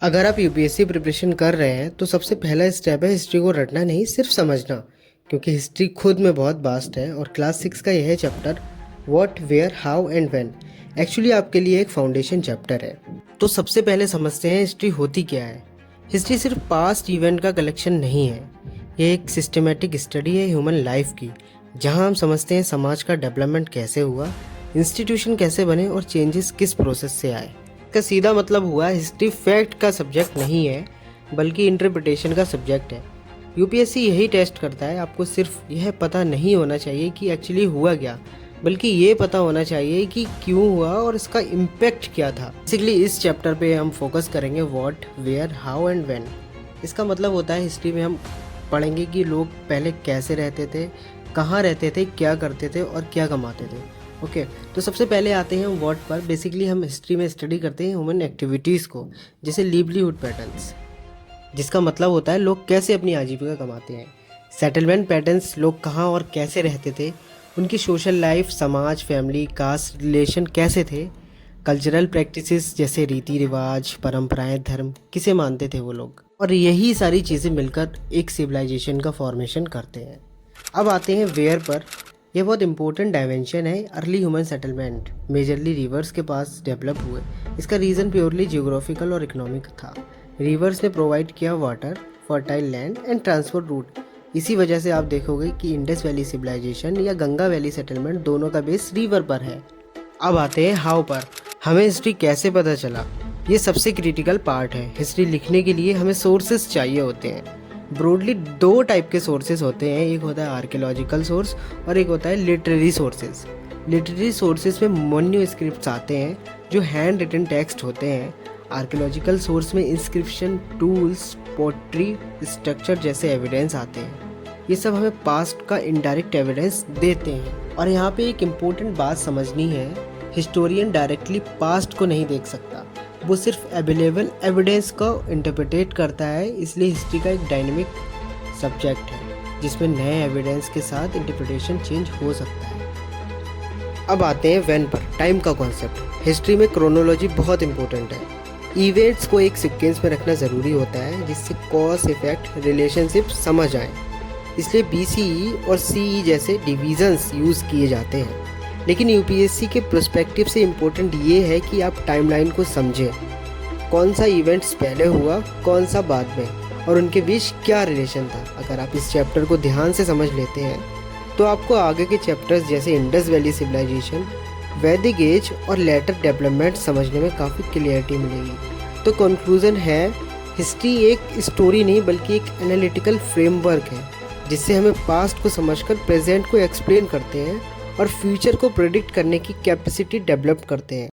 अगर आप UPSC preparation कर रहे हैं तो सबसे पहला स्टेप है हिस्ट्री को रटना नहीं, सिर्फ समझना। क्योंकि हिस्ट्री खुद में बहुत वास्ट है और क्लास 6 का यह chapter what, where, how and when actually आपके लिए एक फाउंडेशन चैप्टर है। तो सबसे पहले समझते हैं हिस्ट्री होती क्या है। हिस्ट्री सिर्फ पास्ट इवेंट का कलेक्शन नहीं है, ये एक सिस्टमेटिक स्टडी है ह्यूमन लाइफ की, जहां हम समझते हैं समाज का डेवलपमेंट कैसे हुआ, इंस्टीट्यूशन कैसे बने और चेंजेस किस प्रोसेस से आए। का सीधा मतलब हुआ हिस्ट्री फैक्ट का सब्जेक्ट नहीं है बल्कि इंटरप्रिटेशन का सब्जेक्ट है। यूपीएससी यही टेस्ट करता है, आपको सिर्फ यह पता नहीं होना चाहिए कि एक्चुअली हुआ क्या, बल्कि ये पता होना चाहिए कि क्यों हुआ और इसका इम्पैक्ट क्या था। बेसिकली इस चैप्टर पे हम फोकस करेंगे what, where, how and when. इसका मतलब होता है हिस्ट्री में हम पढ़ेंगे कि लोग पहले कैसे रहते थे, कहाँ रहते थे, क्या करते थे और क्या कमाते थे। ओके तो सबसे पहले आते हैं हम व्हाट पर। बेसिकली हम हिस्ट्री में स्टडी करते हैं ह्यूमन एक्टिविटीज़ को, जैसे लिवलीहुड पैटर्न्स, जिसका मतलब होता है लोग कैसे अपनी आजीविका कमाते हैं। सेटलमेंट पैटर्न्स, लोग कहाँ और कैसे रहते थे, उनकी सोशल लाइफ, समाज, फैमिली, कास्ट रिलेशन कैसे थे। कल्चरल प्रैक्टिसेस जैसे रीति रिवाज, परंपराएं, धर्म किसे मानते थे वो लोग, और यही सारी चीज़ें मिलकर एक सिविलाइजेशन का फॉर्मेशन करते हैं। अब आते हैं वेयर पर। यह बहुत इंपॉर्टेंट डायमेंशन है। Early human settlement majorly rivers के पास डेवलप हुए। इसका रीज़न प्योरली जियोग्राफिकल और इकोनॉमिक था। रिवर्स ने प्रोवाइड किया water, fertile land and transport route. इसी वजह से आप देखोगे कि इंडस वैली सिविलाइजेशन या गंगा वैली सेटलमेंट दोनों का बेस रिवर पर है। अब आते हैं हाउ पर। हमें हिस्ट्री कैसे पता चला, ये सबसे क्रिटिकल पार्ट है। हिस्ट्री लिखने के लिए हमें सोर्सेस चाहिए होते हैं। ब्रॉडली दो टाइप के सोर्सेज होते हैं, एक होता है आर्कियोलॉजिकल सोर्स और एक होता है लिटरेरी सोर्सेज। लिटरेरी सोर्सेज में मैन्युस्क्रिप्ट्स आते हैं जो हैंड रिटन टेक्स्ट होते हैं। आर्कियोलॉजिकल सोर्स में इंस्क्रिप्शन, टूल्स, पोट्री, स्ट्रक्चर जैसे एविडेंस आते हैं। ये सब हमें पास्ट का इनडायरेक्ट एविडेंस देते हैं। और यहाँ पे एक इम्पोर्टेंट बात समझनी है, हिस्टोरियन डायरेक्टली पास्ट को नहीं देख सकता, वो सिर्फ अवेलेबल एविडेंस को इंटरप्रेटेट करता है। इसलिए हिस्ट्री का एक डायनेमिक सब्जेक्ट है जिसमें नए एविडेंस के साथ इंटरप्रिटेशन चेंज हो सकता है। अब आते हैं व्हेन पर, टाइम का कॉन्सेप्ट। हिस्ट्री में क्रोनोलॉजी बहुत इंपॉर्टेंट है। इवेंट्स को एक सीक्वेंस में रखना ज़रूरी होता है जिससे कॉज इफेक्ट रिलेशनशिप समझ आए। इसलिए BCE और CE जैसे डिविजन्स यूज़ किए जाते हैं। लेकिन यूपीएससी के पर्सपेक्टिव से इम्पोर्टेंट ये है कि आप टाइमलाइन को समझें, कौन सा इवेंट्स पहले हुआ, कौन सा बाद में, और उनके बीच क्या रिलेशन था। अगर आप इस चैप्टर को ध्यान से समझ लेते हैं तो आपको आगे के चैप्टर्स जैसे इंडस वैली सिविलाइजेशन, वैदिक एज और लेटर डेवलपमेंट समझने में काफ़ी क्लियरिटी मिलेगी। तो कंक्लूजन है, हिस्ट्री एक स्टोरी नहीं बल्कि एक एनालिटिकल फ्रेमवर्क है जिससे हमें पास्ट को समझकर प्रेजेंट को एक्सप्लेन करते हैं और फ्यूचर को प्रेडिक्ट करने की कैपेसिटी डेवलप करते हैं।